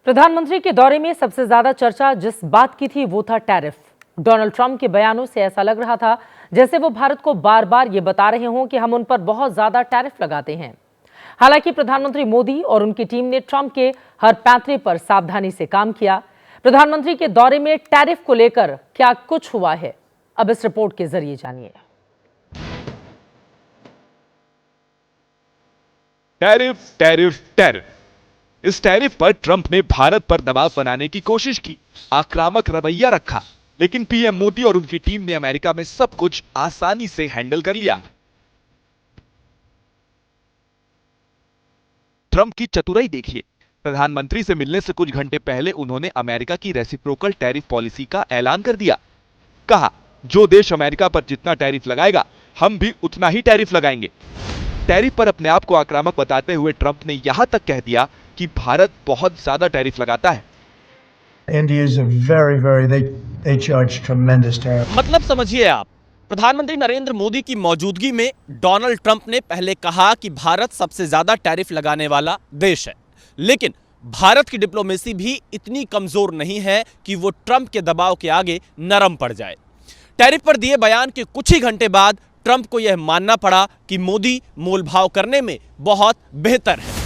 प्रधानमंत्री के दौरे में सबसे ज्यादा चर्चा जिस बात की थी वो था टैरिफ। डोनाल्ड ट्रंप के बयानों से ऐसा लग रहा था जैसे वो भारत को बार बार ये बता रहे हों कि हम उन पर बहुत ज्यादा टैरिफ लगाते हैं। हालांकि प्रधानमंत्री मोदी और उनकी टीम ने ट्रंप के हर पैंतरे पर सावधानी से काम किया। प्रधानमंत्री के दौरे में टैरिफ को लेकर क्या कुछ हुआ है, अब इस रिपोर्ट के जरिए जानिए। Tariff tariff tariff. इस टैरिफ पर ट्रंप ने भारत पर दबाव बनाने की कोशिश की, आक्रामक रवैया रखा, लेकिन पीएम मोदी और उनकी टीम ने अमेरिका में सब कुछ आसानी से हैंडल कर लिया। ट्रंप की चतुराई देखिए। प्रधानमंत्री से मिलने से कुछ घंटे पहले उन्होंने अमेरिका की रेसिप्रोकल टैरिफ पॉलिसी का ऐलान कर दिया। कहा, जो देश अमेरिका पर जितना टैरिफ लगाएगा हम भी उतना ही टैरिफ लगाएंगे। टैरिफ पर अपने आप को आक्रामक बताते हुए ट्रंप ने यहां तक कह दिया कि भारत बहुत ज्यादा टैरिफ लगाता है। मतलब समझिए आप, प्रधानमंत्री नरेंद्र मोदी की मौजूदगी में डोनाल्ड ट्रंप ने पहले कहा कि भारत सबसे ज्यादा टैरिफ लगाने वाला देश है, लेकिन भारत की डिप्लोमेसी भी इतनी कमजोर नहीं है कि वो ट्रंप के दबाव के आगे नरम पड़ जाए। टैरिफ पर दिए बयान के कुछ ही घंटे बाद ट्रंप को यह मानना पड़ा कि मोदी मोलभाव करने में बहुत बेहतर है।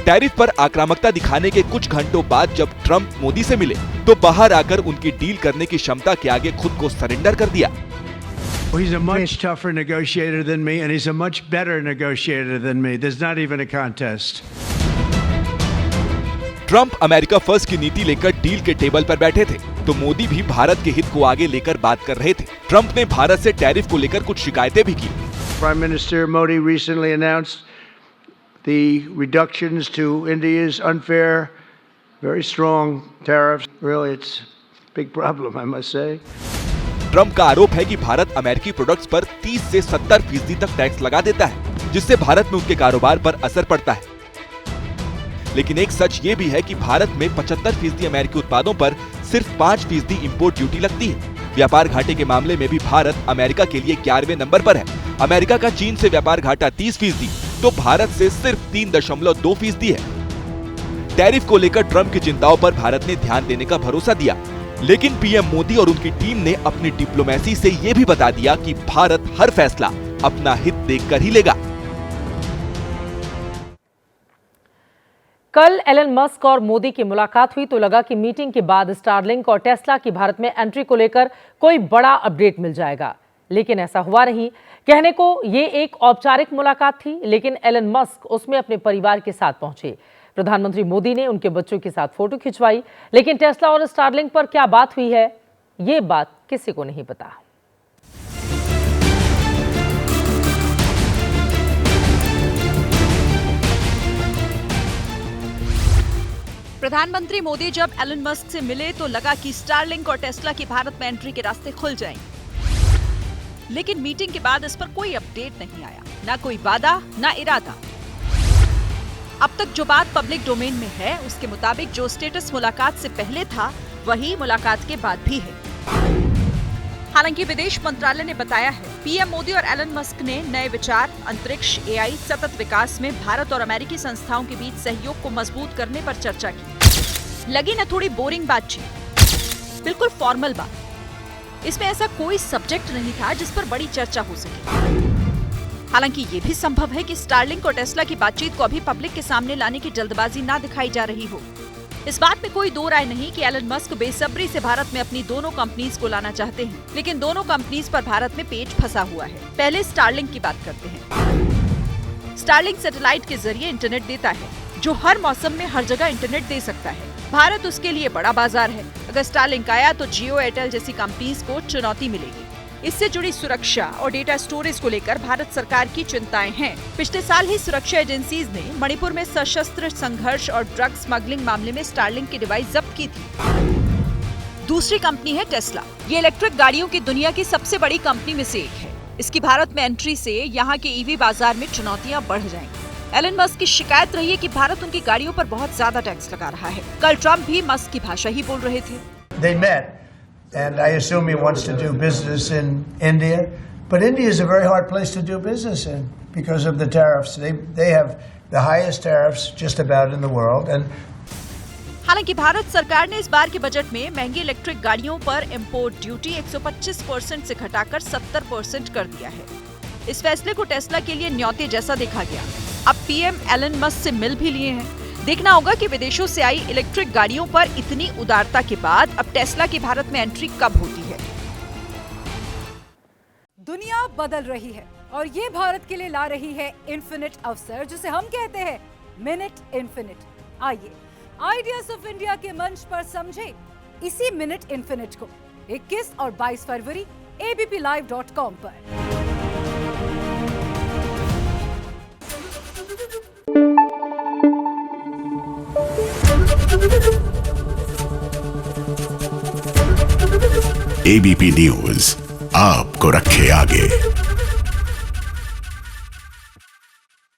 टैरिफ पर आक्रामकता दिखाने के कुछ घंटों बाद जब ट्रंप मोदी से मिले तो बाहर आकर उनकी डील करने की क्षमता के आगे खुद को सरेंडर कर दिया। He's a much tougher negotiator than me, and he's a much better negotiator than me. There's not even a contest. Trump America first की नीति लेकर डील के टेबल पर बैठे थे, तो मोदी भी भारत के हित को आगे लेकर बात कर रहे थे। ट्रंप ने भारत से टैरिफ को लेकर कुछ शिकायतें भी की। Prime Minister Modi recently announced the reductions to India's unfair, very strong tariffs. Really, it's a big problem, I must say. Trump का आरोप है कि भारत अमेरिकी प्रोडक्ट्स पर 30 से 70% तक टैक्स लगा देता है, जिससे भारत में उनके कारोबार पर असर पड़ता है। लेकिन एक सच ये भी है कि भारत में 75% अमेरिकी उत्पादों पर सिर्फ 5% इंपोर्ट ड्यूटी लगती है। व्यापार घाटे के मामले में भी भारत अमेरिका के लिए 11वें नंबर पर है। अमेरिका का चीन से व्यापार घाटा 30%, तो भारत से सिर्फ 3.2% है। टैरिफ को लेकर ट्रंप की चिंताओं पर भारत ने ध्यान देने का भरोसा दिया, लेकिन पीएम मोदी और उनकी टीम ने अपनी डिप्लोमेसी से यह भी बता दिया कि भारत हर फैसला अपना हित देखकर ही लेगा। कल एलन मस्क और मोदी की मुलाकात हुई तो लगा कि मीटिंग के बाद स्टारलिंक और टेस्ला की भारत में एंट्री को लेकर कोई बड़ा अपडेट मिल जाएगा, लेकिन ऐसा हुआ नहीं। कहने को ये एक औपचारिक मुलाकात थी, लेकिन एलन मस्क उसमें अपने परिवार के साथ पहुंचे। प्रधानमंत्री मोदी ने उनके बच्चों के साथ फोटो खिंचवाई, लेकिन टेस्ला और स्टारलिंक पर क्या बात हुई है, ये बात किसी को नहीं पता। प्रधानमंत्री मोदी जब एलन मस्क से मिले तो लगा कि स्टारलिंक और टेस्ला की भारत में एंट्री के रास्ते खुल जाएंगे, लेकिन मीटिंग के बाद इस पर कोई अपडेट नहीं आया, ना कोई वादा ना इरादा। अब तक जो बात पब्लिक डोमेन में है उसके मुताबिक जो स्टेटस मुलाकात से पहले था वही मुलाकात के बाद भी है। हालांकि विदेश मंत्रालय ने बताया है पीएम मोदी और एलन मस्क ने नए विचार, अंतरिक्ष, एआई, सतत विकास में भारत और अमेरिकी संस्थाओं के बीच सहयोग को मजबूत करने पर चर्चा की। लगी न थोड़ी बोरिंग बातचीत, बिल्कुल फॉर्मल बात। इसमें ऐसा कोई सब्जेक्ट नहीं था जिस पर बड़ी चर्चा हो सके। हालांकि ये भी संभव है कि स्टारलिंक और टेस्ला की बातचीत को अभी पब्लिक के सामने लाने की जल्दबाजी ना दिखाई जा रही हो। इस बात में कोई दो राय नहीं कि एलन मस्क बेसब्री से भारत में अपनी दोनों कंपनीज को लाना चाहते हैं, लेकिन दोनों कंपनीज पर भारत में पेच फंसा हुआ है। पहले स्टारलिंक की बात करते हैं। स्टारलिंक सैटेलाइट के जरिए इंटरनेट देता है, जो हर मौसम में हर जगह इंटरनेट दे सकता है। भारत उसके लिए बड़ा बाजार है। अगर स्टारलिंक आया तो जियो, एयरटेल जैसी कंपनीज को चुनौती मिलेगी। इससे जुड़ी सुरक्षा और डेटा स्टोरेज को लेकर भारत सरकार की चिंताएं हैं। पिछले साल ही सुरक्षा एजेंसीज ने मणिपुर में सशस्त्र संघर्ष और ड्रग स्मगलिंग मामले में स्टारलिंक की डिवाइस जब्त की थी। दूसरी कंपनी है टेस्ला। ये इलेक्ट्रिक गाड़ियों की दुनिया की सबसे बड़ी कंपनी में से एक है। इसकी भारत में एंट्री से यहाँ के ईवी बाजार में चुनौतियाँ बढ़ जाएंगी। एलन मस्क की शिकायत रही है कि भारत उनकी गाड़ियों पर बहुत ज्यादा टैक्स लगा रहा है। कल ट्रंप भी मस्क की भाषा ही बोल रहे थे। And I assume he wants to do business in India, but India is a very hard place to do business in because of the tariffs. They have the highest tariffs just about in the world. And हालांकि भारत सरकार ने इस बार के budget में महंगी electric गाड़ियों पर import duty 125% से घटाकर 70% कर दिया है। इस फैसले को टेस्ला के लिए न्योते जैसा देखा गया। अब पीएम एलन मस्क से मिल भी लिए हैं। देखना होगा कि विदेशों से आई इलेक्ट्रिक गाड़ियों पर इतनी उदारता के बाद अब टेस्ला की भारत में एंट्री कब होती है। दुनिया बदल रही है और ये भारत के लिए ला रही है इन्फिनिट अवसर, जिसे हम कहते हैं मिनट इन्फिनिट। आइए आइडियाज ऑफ इंडिया के मंच पर समझे इसी मिनट इन्फिनिट को 21 और 22 फरवरी abplive.com पर। एबीपी न्यूज आपको रखे आगे।